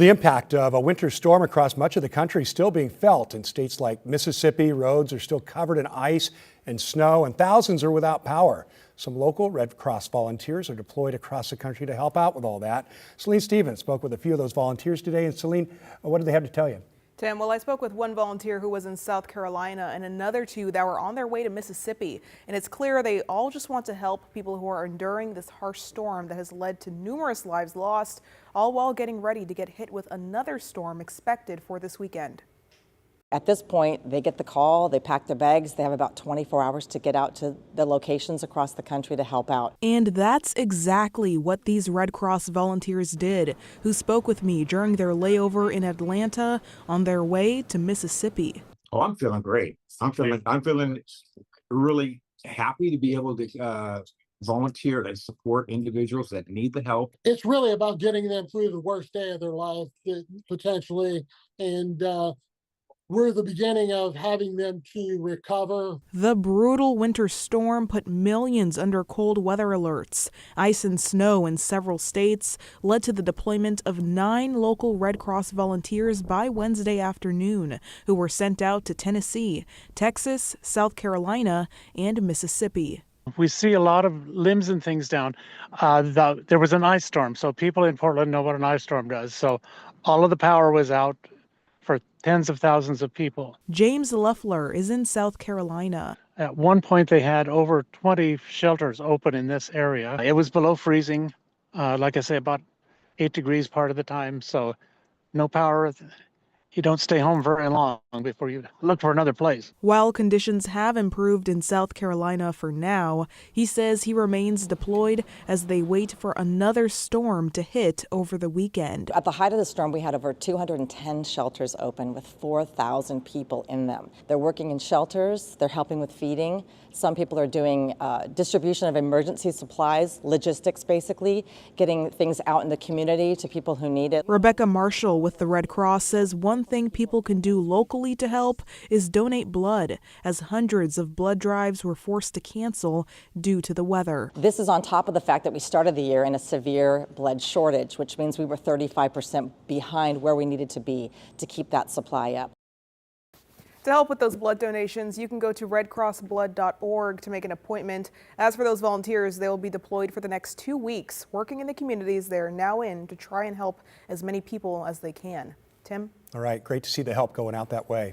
The impact of a winter storm across much of the country is still being felt. In states like Mississippi, roads are still covered in ice and snow, and thousands are without power. Some local Red Cross volunteers are deployed across the country to help out with all that. Celine Stevens spoke with a few of those volunteers today. And Celine, what did they have to tell you? Tim, well, I spoke with one volunteer who was in South Carolina and another two that were on their way to Mississippi. And it's clear they all just want to help people who are enduring this harsh storm that has led to numerous lives lost, all while getting ready to get hit with another storm expected for this weekend. At this point, they get the call, they pack their bags, they have about 24 hours to get out to the locations across the country to help out. And that's exactly what these Red Cross volunteers did, who spoke with me during their layover in Atlanta on their way to Mississippi. Oh, I'm feeling great. I'm feeling really happy to be able to volunteer and support individuals that need the help. It's really about getting them through the worst day of their life, potentially, and we're the beginning of having them to recover. The brutal winter storm put millions under cold weather alerts. Ice and snow in several states led to the deployment of 9 local Red Cross volunteers by Wednesday afternoon, who were sent out to Tennessee, Texas, South Carolina, and Mississippi. We see a lot of limbs and things down. There was an ice storm, so people in Portland know what an ice storm does. So all of the power was out for tens of thousands of people. James Leffler is in South Carolina. At one point, they had over 20 shelters open in this area. It was below freezing, like I say, about 8 degrees part of the time. So no power. You don't stay home very long before you look for another place. While conditions have improved in South Carolina for now, he says he remains deployed as they wait for another storm to hit over the weekend. At the height of the storm, we had over 210 shelters open with 4,000 people in them. They're working in shelters, they're helping with feeding. Some people are doing distribution of emergency supplies, logistics basically, getting things out in the community to people who need it. Rebecca Marshall with the Red Cross says one thing people can do locally to help is donate blood, as hundreds of blood drives were forced to cancel due to the weather. This is on top of the fact that we started the year in a severe blood shortage, which means we were 35% behind where we needed to be to keep that supply up. To help with those blood donations, you can go to redcrossblood.org to make an appointment. As for those volunteers, they will be deployed for the next 2 weeks, working in the communities they're now in to try and help as many people as they can. Tim? All right, great to see the help going out that way.